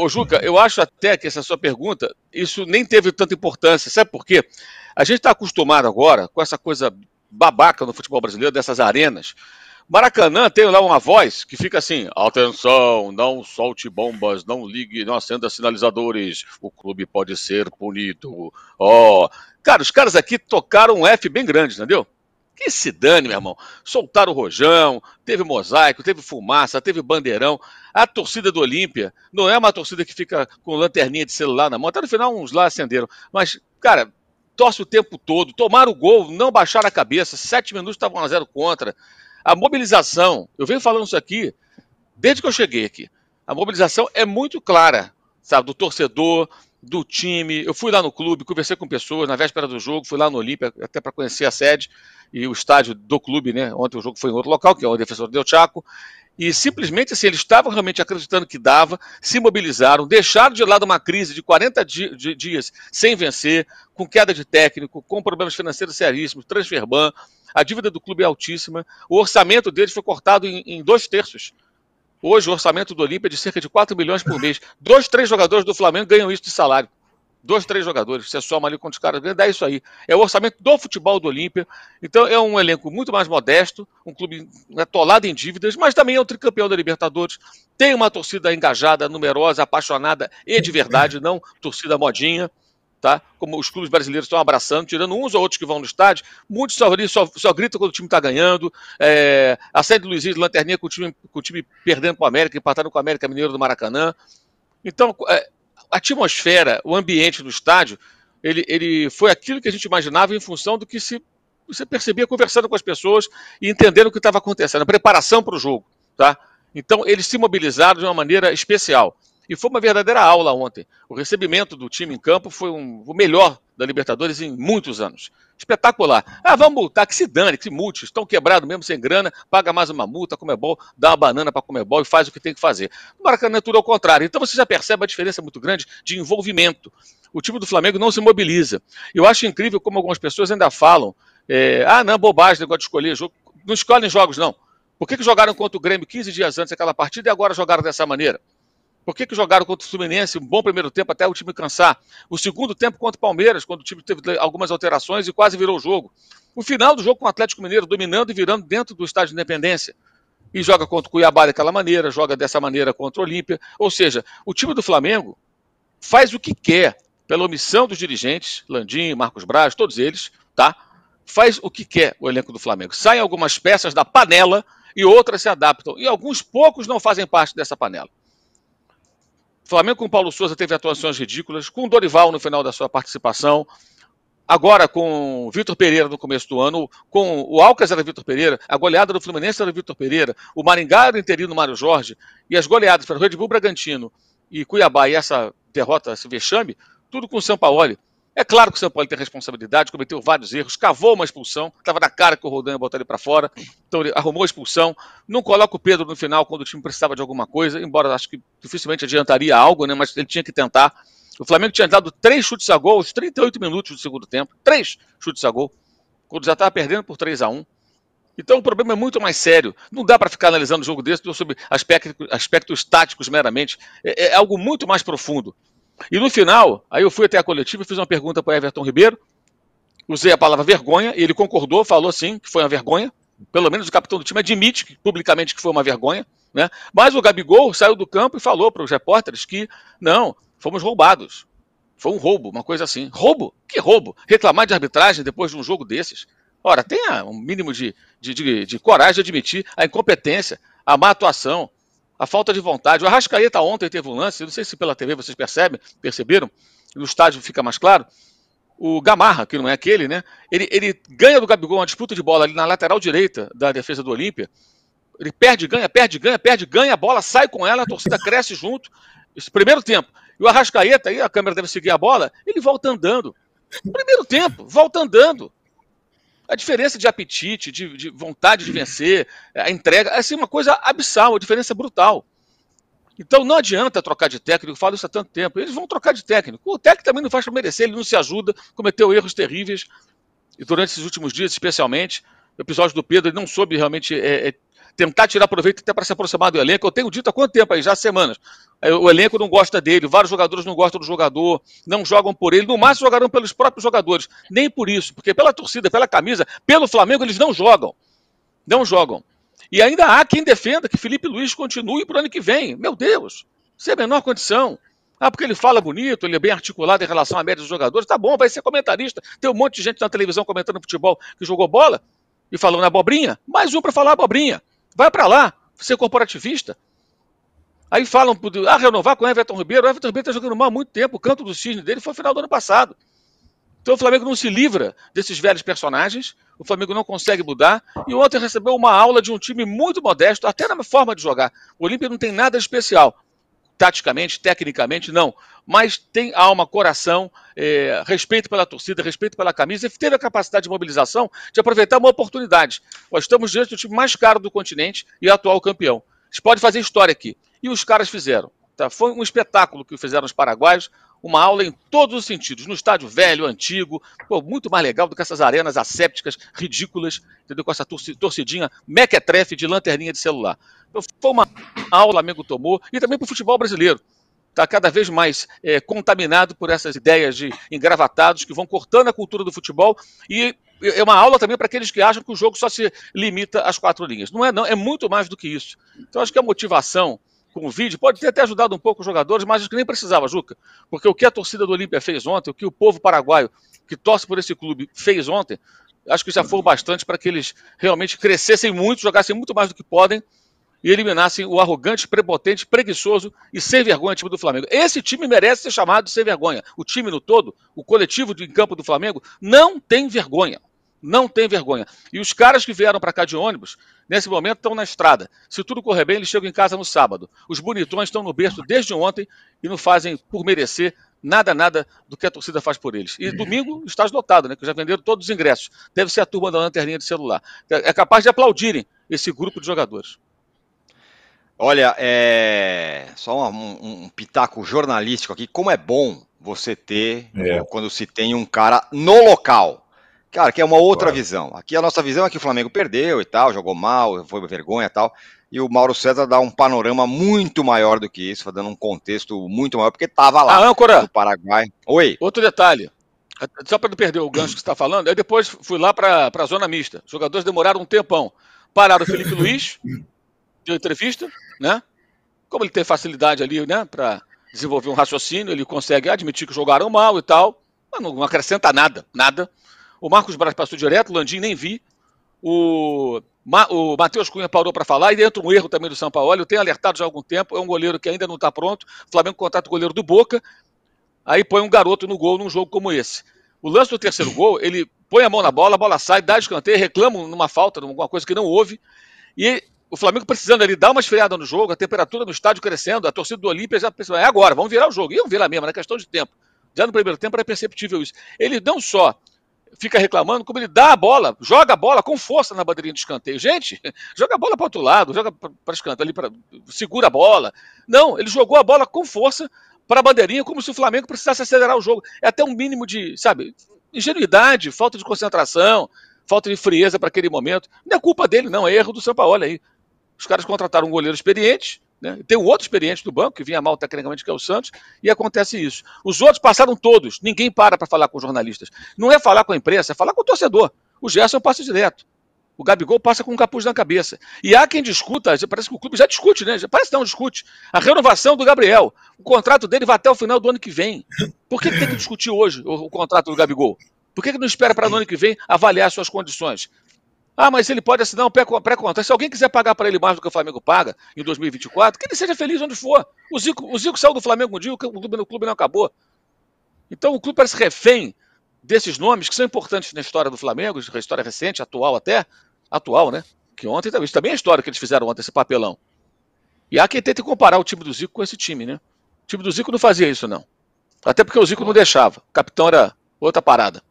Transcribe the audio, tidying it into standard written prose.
Ô, Juca, eu acho até que essa sua pergunta, isso nem teve tanta importância. Sabe por quê? A gente está acostumado agora com essa coisa babaca no futebol brasileiro, dessas arenas. Maracanã tem lá uma voz que fica assim: atenção, não solte bombas, não ligue, não acenda sinalizadores, o clube pode ser punido. Ó, cara, os caras aqui tocaram um F bem grande, entendeu? Que se dane, meu irmão. Soltaram o rojão, teve mosaico, teve fumaça, teve bandeirão. A torcida do Olímpia não é uma torcida que fica com lanterninha de celular na mão. Até no final uns lá acenderam. Mas, cara, torce o tempo todo. Tomaram o gol, não baixaram a cabeça. 7 minutos estavam 1-0 contra. A mobilização, eu venho falando isso aqui desde que eu cheguei aqui. A mobilização é muito clara, sabe, do torcedor, do time. Eu fui lá no clube, conversei com pessoas na véspera do jogo, fui lá no Olímpia até para conhecer a sede e o estádio do clube, né? Ontem o jogo foi em outro local, que é o Defensor Del Chaco. E simplesmente assim, eles estavam realmente acreditando que dava, se mobilizaram, deixaram de lado uma crise de 40 dias sem vencer, com queda de técnico, com problemas financeiros seríssimos, transfer ban, a dívida do clube é altíssima, o orçamento deles foi cortado em 2/3. Hoje o orçamento do Olímpia é de cerca de 4 milhões por mês. 2, 3 jogadores do Flamengo ganham isso de salário. 2, 3 jogadores. Você soma ali quantos caras ganham, dá isso aí. É o orçamento do futebol do Olímpia. Então é um elenco muito mais modesto, um clube atolado em dívidas, mas também é o tricampeão da Libertadores. Tem uma torcida engajada, numerosa, apaixonada e de verdade, não torcida modinha. Tá? Como os clubes brasileiros estão abraçando, tirando uns ou outros que vão no estádio, muitos só gritam quando o time está ganhando. A sede do Luizinho de Lanterninha com o time perdendo com o América, empatando com o América Mineiro do Maracanã. Então, a atmosfera, o ambiente do estádio, ele foi aquilo que a gente imaginava em função do que você percebia conversando com as pessoas e entendendo o que estava acontecendo, a preparação para o jogo. Tá? Então, eles se mobilizaram de uma maneira especial. E foi uma verdadeira aula ontem. O recebimento do time em campo foi o melhor da Libertadores em muitos anos. Espetacular. Vamos multar, que se dane, que se multe. Estão quebrados mesmo, sem grana, paga mais uma multa, Comebol, dá uma banana para Comebol e faz o que tem que fazer. No Maracanã é tudo ao contrário. Então você já percebe a diferença muito grande de envolvimento. O time do Flamengo não se mobiliza. Eu acho incrível como algumas pessoas ainda falam, não, bobagem, negócio de escolher jogo. Não escolhem jogos, não. Por que jogaram contra o Grêmio 15 dias antes daquela partida e agora jogaram dessa maneira? Por que jogaram contra o Fluminense um bom primeiro tempo até o time cansar? O segundo tempo contra o Palmeiras, quando o time teve algumas alterações e quase virou o jogo. O final do jogo com o Atlético Mineiro dominando e virando dentro do estádio de Independência. E joga contra o Cuiabá daquela maneira, joga dessa maneira contra o Olímpia. Ou seja, o time do Flamengo faz o que quer, pela omissão dos dirigentes, Landim, Marcos Braz, todos eles, tá? Faz o que quer o elenco do Flamengo. Saem algumas peças da panela e outras se adaptam. E alguns poucos não fazem parte dessa panela. O Flamengo com o Paulo Souza teve atuações ridículas, com o Dorival no final da sua participação, agora com o Vitor Pereira no começo do ano, com o Alcas era Vitor Pereira, a goleada do Fluminense era Vitor Pereira, o Maringá era o interino Mário Jorge, e as goleadas para o Red Bull Bragantino e Cuiabá e essa derrota, esse vexame, tudo com o Sampaoli. É claro que o Sampaoli tem responsabilidade, cometeu vários erros, cavou uma expulsão, estava na cara que o Roldan ia botar ele para fora, então ele arrumou a expulsão, não coloca o Pedro no final quando o time precisava de alguma coisa, embora acho que dificilmente adiantaria algo, né, mas ele tinha que tentar. O Flamengo tinha dado 3 chutes a gol aos 38 minutos do segundo tempo, 3 chutes a gol, quando já estava perdendo por 3-1. Então o problema é muito mais sério. Não dá para ficar analisando o jogo desse sobre aspectos táticos meramente. É algo muito mais profundo. E no final, aí eu fui até a coletiva e fiz uma pergunta para o Everton Ribeiro, usei a palavra vergonha, e ele concordou, falou sim, que foi uma vergonha. Pelo menos o capitão do time admite publicamente que foi uma vergonha, né? Mas o Gabigol saiu do campo e falou para os repórteres que, não, fomos roubados. Foi um roubo, uma coisa assim. Roubo? Que roubo? Reclamar de arbitragem depois de um jogo desses? Ora, tenha um mínimo de coragem de admitir a incompetência, a má atuação, a falta de vontade. O Arrascaeta ontem teve um lance, não sei se pela TV vocês perceberam, no estádio fica mais claro, o Gamarra, que não é aquele, né? Ele ganha do Gabigol uma disputa de bola ali na lateral direita da defesa do Olímpia, ele perde, ganha, a bola sai com ela, a torcida cresce junto, esse primeiro tempo. E o Arrascaeta, aí a câmera deve seguir a bola, ele volta andando. Primeiro tempo, volta andando. A diferença de apetite, de vontade de vencer, a entrega, é assim, uma coisa abissal, a diferença é brutal. Então não adianta trocar de técnico, eu falo isso há tanto tempo, eles vão trocar de técnico. O técnico também não faz para merecer, ele não se ajuda, cometeu erros terríveis, e durante esses últimos dias especialmente, o episódio do Pedro, ele não soube realmente tentar tirar proveito até para se aproximar do elenco. Eu tenho dito há quanto tempo aí, já há semanas. O elenco não gosta dele, vários jogadores não gostam do jogador, não jogam por ele, no máximo jogarão pelos próprios jogadores. Nem por isso, porque pela torcida, pela camisa, pelo Flamengo, eles não jogam. Não jogam. E ainda há quem defenda que Felipe Luiz continue para o ano que vem. Meu Deus, sem a menor condição. Porque ele fala bonito, ele é bem articulado em relação à média dos jogadores. Tá bom, vai ser comentarista. Tem um monte de gente na televisão comentando futebol que jogou bola e falando abobrinha. Mais um para falar abobrinha. Vai para lá, ser corporativista. Aí falam, renovar com o Everton Ribeiro. O Everton Ribeiro está jogando mal há muito tempo. O canto do cisne dele foi no final do ano passado. Então o Flamengo não se livra desses velhos personagens, o Flamengo não consegue mudar, e ontem recebeu uma aula de um time muito modesto, até na forma de jogar. O Olímpia não tem nada especial, taticamente, tecnicamente, não, mas tem alma, coração, respeito pela torcida, respeito pela camisa, e teve a capacidade de mobilização de aproveitar uma oportunidade. Nós estamos diante do time mais caro do continente e atual campeão. A gente pode fazer história aqui. E os caras fizeram. Tá? Foi um espetáculo que fizeram os paraguaios, uma aula em todos os sentidos, no estádio velho, antigo, muito mais legal do que essas arenas assépticas, ridículas, entendeu? Com essa torcidinha mequetrefe de lanterninha de celular. Então, foi uma aula que o Flamengo tomou, e também para o futebol brasileiro. Está cada vez mais contaminado por essas ideias de engravatados que vão cortando a cultura do futebol, e é uma aula também para aqueles que acham que o jogo só se limita às 4 linhas. Não é, não, é muito mais do que isso. Então, acho que a motivação com o vídeo pode ter até ajudado um pouco os jogadores, mas acho que nem precisava, Juca, porque o que a torcida do Olímpia fez ontem, o que o povo paraguaio que torce por esse clube fez ontem, acho que já foi bastante para que eles realmente crescessem muito, jogassem muito mais do que podem e eliminassem o arrogante, prepotente, preguiçoso e sem vergonha time do Flamengo. Esse time merece ser chamado de sem vergonha. O time no todo, o coletivo de campo do Flamengo, não tem vergonha. Não tem vergonha. E os caras que vieram para cá de ônibus, nesse momento estão na estrada. Se tudo correr bem, eles chegam em casa no sábado. Os bonitões estão no berço desde ontem e não fazem por merecer nada do que a torcida faz por eles. E domingo está esgotado, né? Que já venderam todos os ingressos. Deve ser a turma da lanterninha de celular. É capaz de aplaudirem esse grupo de jogadores. Olha, só um pitaco jornalístico aqui. Como é bom você ter, quando se tem um cara no local. Cara, que é uma outra visão. Aqui a nossa visão é que o Flamengo perdeu e tal, jogou mal, foi uma vergonha e tal. E o Mauro César dá um panorama muito maior do que isso, dando um contexto muito maior, porque estava lá, âncora, no Paraguai. Oi. Outro detalhe, só para não perder o gancho que você está falando, eu depois fui lá para a zona mista. Os jogadores demoraram um tempão. Pararam o Felipe Luiz, deu entrevista, né? Como ele tem facilidade ali, né, para desenvolver um raciocínio, ele consegue admitir que jogaram mal e tal, mas não acrescenta nada. O Marcos Braz passou direto, o Landim nem vi. O Matheus Cunha parou para falar, e entra um erro também do Sampaoli. Eu tenho alertado já há algum tempo, é um goleiro que ainda não está pronto. O Flamengo contrata o goleiro do Boca, aí põe um garoto no gol num jogo como esse. O lance do terceiro gol, ele põe a mão na bola, a bola sai, dá escanteio, reclama numa falta, numa coisa que não houve, e o Flamengo precisando ali dar uma esfriada no jogo, a temperatura no estádio crescendo, a torcida do Olímpia já pensou, agora, vamos virar o jogo. E iam virar mesmo, na questão de tempo. Já no primeiro tempo era perceptível isso. Ele não só fica reclamando, como ele dá a bola, joga a bola com força na bandeirinha de escanteio. Gente, joga a bola para o outro lado, joga para escanteio, ali segura a bola. Não, ele jogou a bola com força para a bandeirinha, como se o Flamengo precisasse acelerar o jogo. É até um mínimo de, ingenuidade, falta de concentração, falta de frieza para aquele momento. Não é culpa dele, não, é erro do Sampaoli aí. Os caras contrataram um goleiro experiente, né? Tem um outro experiente do banco, que vinha mal tecnicamente, que é o Santos, e acontece isso. Os outros passaram todos, ninguém para falar com jornalistas. Não é falar com a imprensa, é falar com o torcedor. O Gerson passa direto. O Gabigol passa com um capuz na cabeça. E há quem discuta, parece que o clube já discute, né? Parece que não discute. A renovação do Gabriel. O contrato dele vai até o final do ano que vem. Por que tem que discutir hoje o contrato do Gabigol? Por que não espera para o ano que vem avaliar suas condições? Mas ele pode assinar um pré-contrato. Se alguém quiser pagar para ele mais do que o Flamengo paga em 2024, que ele seja feliz onde for. O Zico saiu do Flamengo um dia, o clube não acabou. Então o clube parece refém desses nomes que são importantes na história do Flamengo, na história recente, atual até. Atual, né? Que ontem, isso também é a história que eles fizeram ontem, esse papelão. E há quem tente comparar o time do Zico com esse time, né? O time do Zico não fazia isso, não. Até porque o Zico não deixava. O capitão era outra parada.